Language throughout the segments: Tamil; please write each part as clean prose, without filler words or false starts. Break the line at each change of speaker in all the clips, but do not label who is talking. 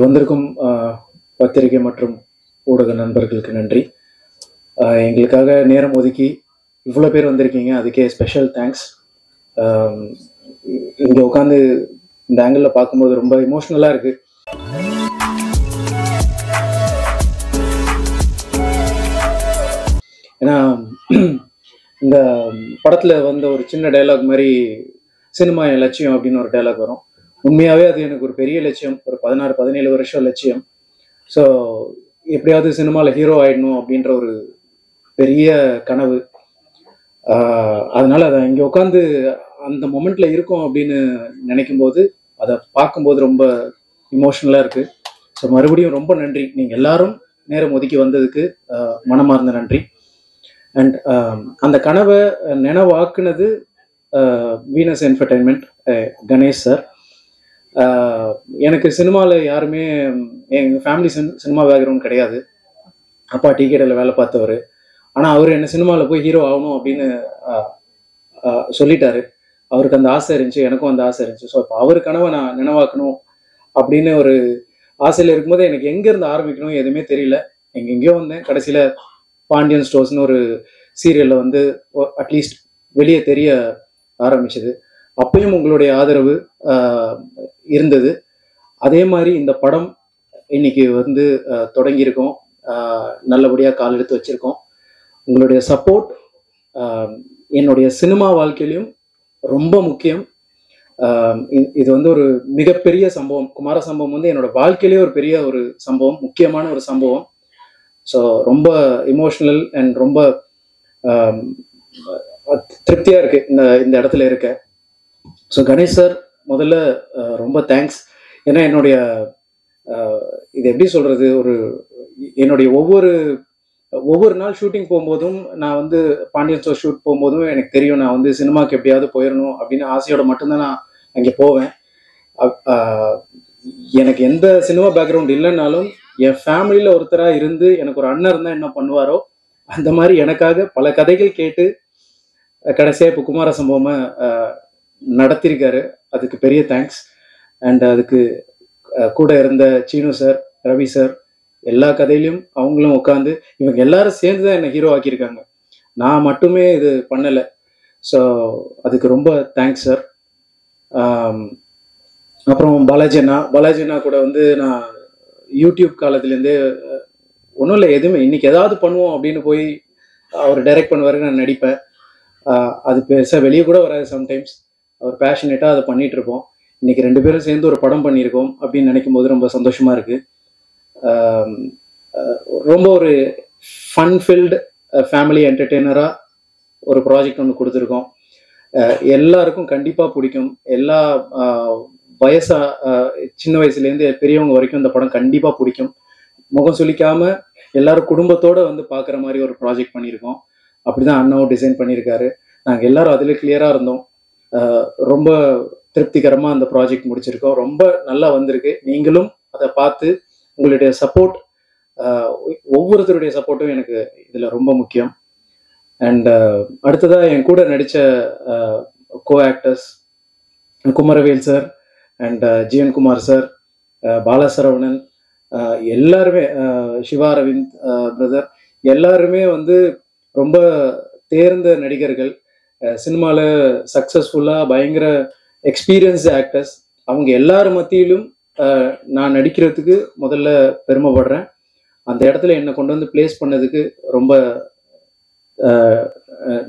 வந்திருக்கும் பத்திரிகை மற்றும் ஊடக நண்பர்களுக்கு நன்றி. எங்களுக்காக நேரம் ஒதுக்கி இவ்வளோ பேர் வந்திருக்கீங்க, அதுக்கே ஸ்பெஷல் தேங்க்ஸ். இங்கே உட்காந்து இந்த ஆங்கிளில் பார்க்கும்போது ரொம்ப இமோஷ்னலாக இருக்குது. ஏன்னா இந்த படத்தில் வந்த ஒரு சின்ன டைலாக் மாதிரி சினிமா என் லட்சியம் அப்படின்னு ஒரு டைலாக் வரும். உண்மையாகவே அது எனக்கு ஒரு பெரிய லட்சியம், ஒரு 16-17 வருஷம் லட்சியம். ஸோ எப்படியாவது சினிமாவில் ஹீரோ ஆயிடணும் அப்படின்ற ஒரு பெரிய கனவு. அதனால அதை இங்கே உட்காந்து அந்த மொமெண்ட்ல இருக்கோம் அப்படின்னு நினைக்கும் போது, அதை பார்க்கும்போது ரொம்ப இமோஷனலாக இருக்குது. ஸோ மறுபடியும் ரொம்ப நன்றி, நீங்கள் எல்லாரும் நேரம் ஒதுக்கி வந்ததுக்கு மனமார்ந்த நன்றி. அண்ட் அந்த கனவை நினைவாக்குனது வீனஸ் என்டர்டைன்மெண்ட், கணேஷ் சார். எனக்கு சினிமாவில் யாருமே, எங்கள் ஃபேமிலி சினிமா பேக்ரவுண்ட் கிடையாது. அப்பா டீ கடையில் வேலை பார்த்தவர். ஆனால் அவர் என்ன சினிமாவில் போய் ஹீரோ ஆகணும் அப்படின்னு சொல்லிட்டாரு. அவருக்கு அந்த ஆசை இருந்துச்சு, எனக்கும் அந்த ஆசை இருந்துச்சு. ஸோ இப்போ அவர் கனவை நான் நினைவாக்கணும் அப்படின்னு ஒரு ஆசையில் இருக்கும்போது எனக்கு எங்கேருந்து ஆரம்பிக்கணும் எதுவுமே தெரியல. எங்கெங்கேயோ வந்தேன். கடைசியில் பாண்டியன் ஸ்டோர்ஸ்னு ஒரு சீரியலில் வந்து அட்லீஸ்ட் வெளியே தெரிய ஆரம்பிச்சது. அப்பயும் உங்களுடைய ஆதரவு இருந்தது. அதே மாதிரி இந்த படம் இன்னைக்கு வந்து தொடங்கியிருக்கோம், நல்லபடியாக கால் எடுத்து வச்சிருக்கோம். உங்களுடைய சப்போர்ட் என்னுடைய சினிமா வாழ்க்கையிலையும் ரொம்ப முக்கியம். இது வந்து ஒரு மிகப்பெரிய சம்பவம். குமார சம்பவம் வந்து என்னோட வாழ்க்கையிலேயே ஒரு பெரிய ஒரு சம்பவம், முக்கியமான ஒரு சம்பவம். ஸோ ரொம்ப இமோஷ்னல் அண்ட் ரொம்ப திருப்தியாக இருக்கு இந்த இடத்துல இருக்க. ஸோ கணேஷ் சார், முதல்ல ரொம்ப தேங்க்ஸ். ஏன்னா என்னுடைய இது எப்படி சொல்றது, என்னுடைய ஒவ்வொரு நாள் ஷூட்டிங் போகும்போதும், நான் வந்து பாண்டியன் ஸ்டோர் ஷூட் போகும்போதும் எனக்கு தெரியும் நான் வந்து சினிமாவுக்கு எப்படியாவது போயிடணும் அப்படின்னு ஆசையோட மட்டும்தான் நான் அங்கே போவேன். எனக்கு எந்த சினிமா பேக்ரவுண்ட் இல்லைன்னாலும் என் ஃபேமிலியில் ஒருத்தராக இருந்து எனக்கு ஒரு அண்ணன் இருந்தால் என்ன பண்ணுவாரோ அந்த மாதிரி எனக்காக பல கதைகள் கேட்டு கடைசியாக இப்போ குமார சம்பவமாக நடத்தியிருக்காரு. அதுக்கு பெரிய தேங்க்ஸ். அண்ட் அதுக்கு கூட இருந்த சீனு சார், ரவி சார், எல்லா கதையிலையும் அவங்களும் உட்காந்து இவங்க எல்லாரும் சேர்ந்து தான் என்னை ஹீரோ ஆக்கியிருக்காங்க. நான் மட்டுமே இது பண்ணலை. ஸோ அதுக்கு ரொம்ப தேங்க்ஸ் சார். அப்புறம் பாலாஜி அண்ணா கூட வந்து நான் யூடியூப் காலத்துலேருந்தே ஒன்றும் இல்லை, எதுவுமே இன்னைக்கு ஏதாவது பண்ணுவோம் அப்படின்னு போய் அவர் டைரக்ட் பண்ணுவாரு, நான் நடிப்பேன். அது பெருசாக வெளியே கூட வராது சம்டைம்ஸ். அவர் பேஷனேட்டாக அதை பண்ணிட்டு இருப்போம். இன்னைக்கு 2 பேரும் சேர்ந்து ஒரு படம் பண்ணியிருக்கோம் அப்படின்னு நினைக்கும் போது ரொம்ப சந்தோஷமா இருக்கு. ரொம்ப ஒரு ஃபன்ஃபில்டு ஃபேமிலி என்டர்டெய்னராக ஒரு ப்ராஜெக்ட் ஒன்று கொடுத்துருக்கோம். எல்லாருக்கும் கண்டிப்பாக பிடிக்கும். எல்லா சின்ன வயசுலேருந்து பெரியவங்க வரைக்கும் இந்த படம் கண்டிப்பாக பிடிக்கும். முகம் சுளிக்காம எல்லாரும் குடும்பத்தோடு வந்து பார்க்குற மாதிரி ஒரு ப்ராஜெக்ட் பண்ணியிருக்கோம். அப்படிதான் அண்ணாவும் டிசைன் பண்ணியிருக்காரு. நாங்கள் எல்லாரும் அதில் கிளியராக இருந்தோம். ரொம்ப திருப்திகரமாக அந்த ப்ராஜெக்ட் முடிச்சிருக்கோம். ரொம்ப நல்லா வந்திருக்கு. நீங்களும் அதை பார்த்து உங்களுடைய சப்போர்ட், ஒவ்வொருத்தருடைய சப்போர்ட்டும் எனக்கு இதில் ரொம்ப முக்கியம். அண்ட் அடுத்ததாக என் கூட நடித்த co actors Kumaravel sir and GN Kumar sir, Balasaravanan, எல்லாருமே, சிவா அரவிந்த் பிரதர், எல்லாருமே வந்து ரொம்ப தேர்ந்த நடிகர்கள். சினிமாவில் சக்ஸஸ்ஃபுல்லாக பயங்கர எக்ஸ்பீரியன்ஸ்டு ஆக்டர்ஸ். அவங்க எல்லாரும் மத்தியிலும் நான் நடிக்கிறதுக்கு முதல்ல பெருமைப்படுறேன். அந்த இடத்துல என்னை கொண்டு வந்து பிளேஸ் பண்ணதுக்கு ரொம்ப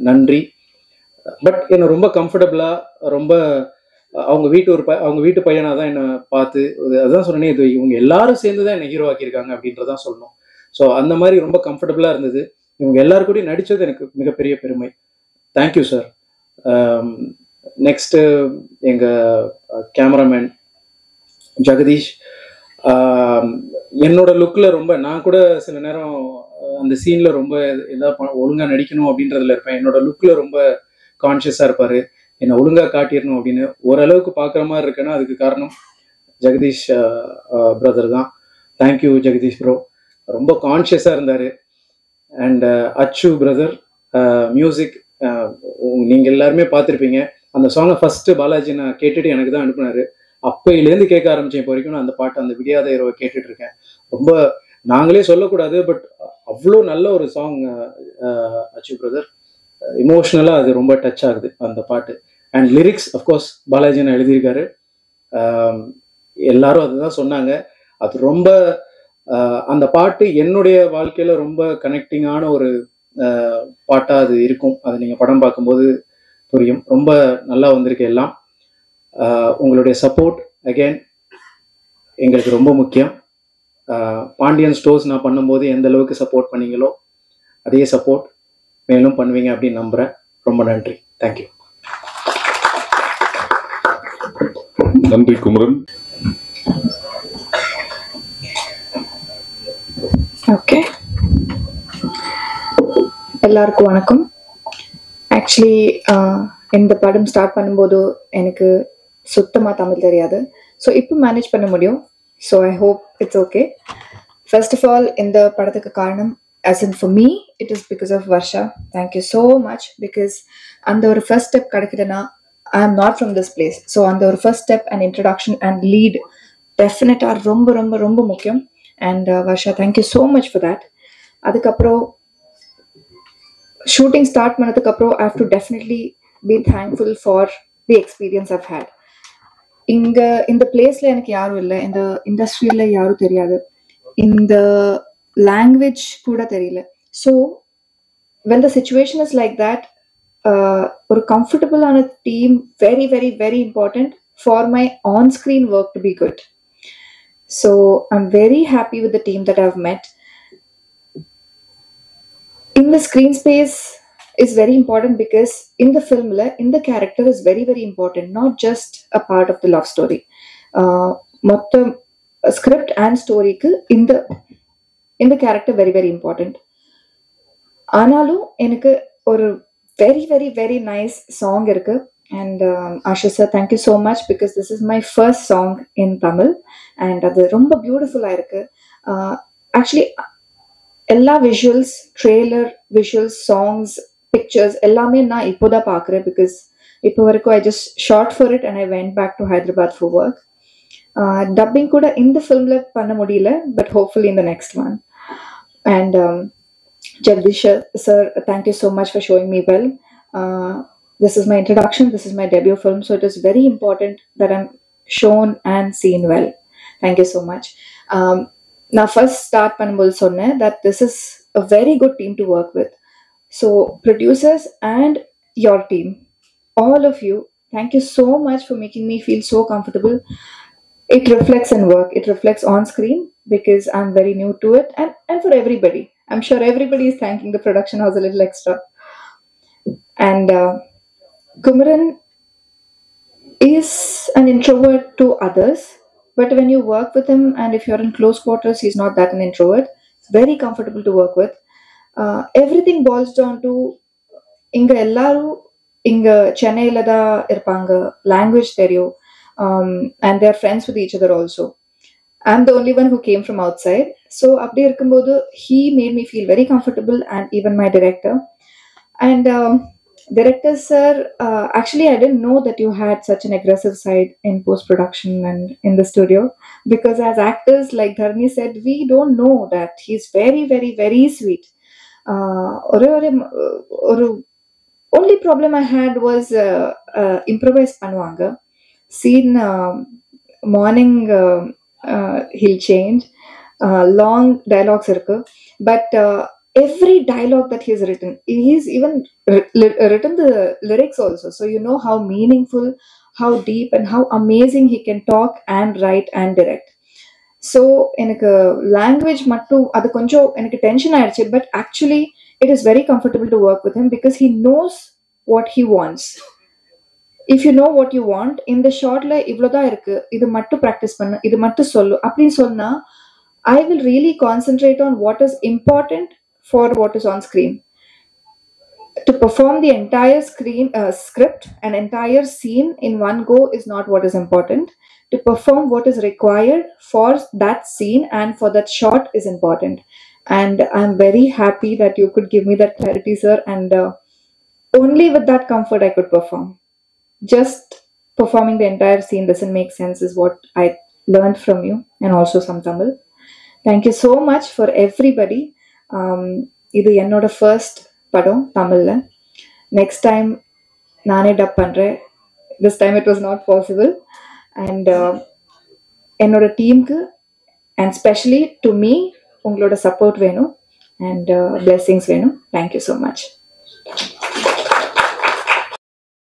நன்றி. பட் என்னை ரொம்ப கம்ஃபர்டபுளாக, ரொம்ப அவங்க வீட்டு பையனாக தான் என்னை பார்த்து, அதுதான் சொன்னேன், இது இவங்க எல்லாரும் சேர்ந்து தான் என்னை ஹீரோ ஆக்கியிருக்காங்க அப்படின்றதான் சொல்லணும். ஸோ அந்த மாதிரி ரொம்ப கம்ஃபர்டபுளாக இருந்தது. இவங்க எல்லாரும் கூடயும் நடித்தது எனக்கு மிகப்பெரிய பெருமை. Thank you sir. நெக்ஸ்ட்டு எங்கள் கேமராமேன் ஜெகதீஷ். என்னோட லுக்கில் ரொம்ப, நான் கூட சில நேரம் அந்த சீனில் ரொம்ப ஏதாவது ஒழுங்காக நடிக்கணும் அப்படின்றதுல இருப்பேன். என்னோட லுக்கில் ரொம்ப கான்ஷியஸாக இருப்பார். என்னை ஒழுங்காக காட்டிடணும் அப்படின்னு. ஓரளவுக்கு பார்க்குற மாதிரி இருக்கேன்னா அதுக்கு காரணம் ஜெகதீஷ் பிரதர் தான். Thank you Jagadish bro. ரொம்ப கான்ஷியஸாக இருந்தார். அண்ட் அச்சு பிரதர், மியூசிக் நீங்கள் எல்லாருமே பார்த்துருப்பீங்க. அந்த சாங்கை ஃபஸ்ட்டு பாலாஜி நான் கேட்டுட்டு எனக்கு தான் அனுப்புனார். அப்பையிலேருந்து கேட்க ஆரம்பிச்சேன். இப்போ வரைக்கும் நான் அந்த பாட்டு, அந்த விடியாத இரவை கேட்டுட்டு இருக்கேன். ரொம்ப நாங்களே சொல்லக்கூடாது, பட் அவ்வளோ நல்ல ஒரு சாங் அச்சு பிரதர். இமோஷ்னலாக அது ரொம்ப டச் ஆகுது அந்த பாட்டு. அண்ட் லிரிக்ஸ் அஃப்கோர்ஸ் பாலாஜி நான் எழுதியிருக்காரு. எல்லாரும் அதுதான் சொன்னாங்க. அது ரொம்ப அந்த பாட்டு என்னுடைய வாழ்க்கையில ரொம்ப கனெக்டிங்கான ஒரு பாட்டா அது இருக்கும். அது நீங்க படம் பார்க்கும்போது புரியும். ரொம்ப நல்லா வந்திருக்கு எல்லாம். உங்களுடைய சப்போர்ட் அகைன் எங்களுக்கு ரொம்ப முக்கியம். பாண்டியன் ஸ்டோர்ஸ் நான் பண்ணும்போது எந்த அளவுக்கு சப்போர்ட் பண்ணீங்களோ அதே சப்போர்ட் மேலும் பண்ணுவீங்க அப்படின்னு நம்புறேன். ரொம்ப நன்றி. தேங்க்யூ.
நன்றி குமரன்.
ஓகே, எல்லாருக்கும் வணக்கம். ஆக்சுவலி இந்த படம் ஸ்டார்ட் பண்ணும்போது எனக்கு சுத்தமாக தமிழ் தெரியாது. ஸோ இப்போ மேனேஜ் பண்ண முடியும். So I hope it's okay. First of all இந்த படத்துக்கு காரணம், as in for me, it is because of Varsha. Thank you so much, because அந்த ஒரு ஃபர்ஸ்ட் ஸ்டெப் கிடைக்குதுன்னா I am not from this place. So அந்த ஒரு first step and introduction and lead டெஃபினட்டாக ரொம்ப ரொம்ப ரொம்ப முக்கியம். And Varsha, thank you so much for that. அதுக்கப்புறம் ஷூட்டிங் ஸ்டார்ட் பண்ணதுக்கப்புறம் I have to definitely be thankful for the experience I've had. இங்கே இந்த பிளேஸில் எனக்கு யாரும் இல்லை, இந்த இண்டஸ்ட்ரியில் யாரும் தெரியாது, இந்த லாங்குவேஜ் கூட தெரியல. So when the situation is like that, ஒரு கம்ஃபர்டபுளான team very very very important for my on screen work to be good. So I'm very happy with the team that I've met. In the screen space is very important because in the film in the character is very very important, not just a part of the love story. Motta script and story ku in the character very very important. Aanalum enakku oru very very very nice song irukku. And Ashish sir, thank you so much, because this is my first song in Tamil and adu romba beautiful ah irukku. Actually எல்லா visuals, trailer visuals, songs, pictures எல்லாமே நான் இப்போதான் பார்க்குறேன். பிகாஸ் இப்போ வரைக்கும் I just shot for it and I went back to Hyderabad for work. Dubbing கூட இந்த ஃபிலிமில் பண்ண முடியல, but hopefully in the next one. And Jagadish sir, thank you so much for showing me well. This is my introduction, this is my debut film, so it is very important that I'm shown and scene well. Thank you so much. நான் ஃபர்ஸ்ட் ஸ்டார்ட் பண்ணும்போது சொன்னேன் that this is a very good team to work with. So producers and your team, all of you, thank you so much for making me feel so comfortable. It reflects in work, it reflects on screen, because I'm very new to it, and for everybody, I'm sure everybody is thanking the production house a little extra. And Kumaran is an introvert to others, but when you work with him and if you're in close quarters, he's not that an introvert. It's very comfortable to work with. Everything boils down to inga ellaru inga Chennai la da irpanga, language theriyo, and they're friends with each other also. I'm the only one who came from outside, so abdi irukumbodhu he made me feel very comfortable, and even my director. And director sir, actually I didn't know that you had such an aggressive side in post-production and in the studio, because as actors, like Dharni said, we don't know that. He's very very very sweet. Only problem I had was improvise பண்ணுவாங்க. Scene morning he'll change, long dialogues irukku, but every dialogue that he's written, he's even written the lyrics also, so you know how meaningful, how deep and how amazing he can talk and write and direct. So எனக்கு language மட்டும் அது கொஞ்சம் எனக்கு டென்ஷன் ஆயிடுச்சு, but actually it is very comfortable to work with him because he knows what he wants. If you know what you want, in the shortல இவ்வளவுதான் இருக்கு, இது மட்டும் practice பண்ணு, இது மட்டும் சொல்லு அப்படி சொன்னா I will really concentrate on what is important for what is on screen. To perform the entire script, an entire scene in one go is not what is important. To perform what is required for that scene and for that shot is important. And I'm very happy that you could give me that clarity, sir. And only with that comfort I could perform. Just performing the entire scene doesn't make sense is what I learned from you, and also some Tamil. Thank you so much for everybody. இது என்னோட ஃபர்ஸ்ட் படம் தமிழ்ல. நெக்ஸ்ட் டைம் நானே டப் பண்ணுறேன். This time it was not possible. And என்னோட டீமுக்கு அண்ட் ஸ்பெஷலி டு மீ உங்களோட சப்போர்ட் வேணும் அண்ட் பிளெஸிங்ஸ் வேணும். Thank you so much.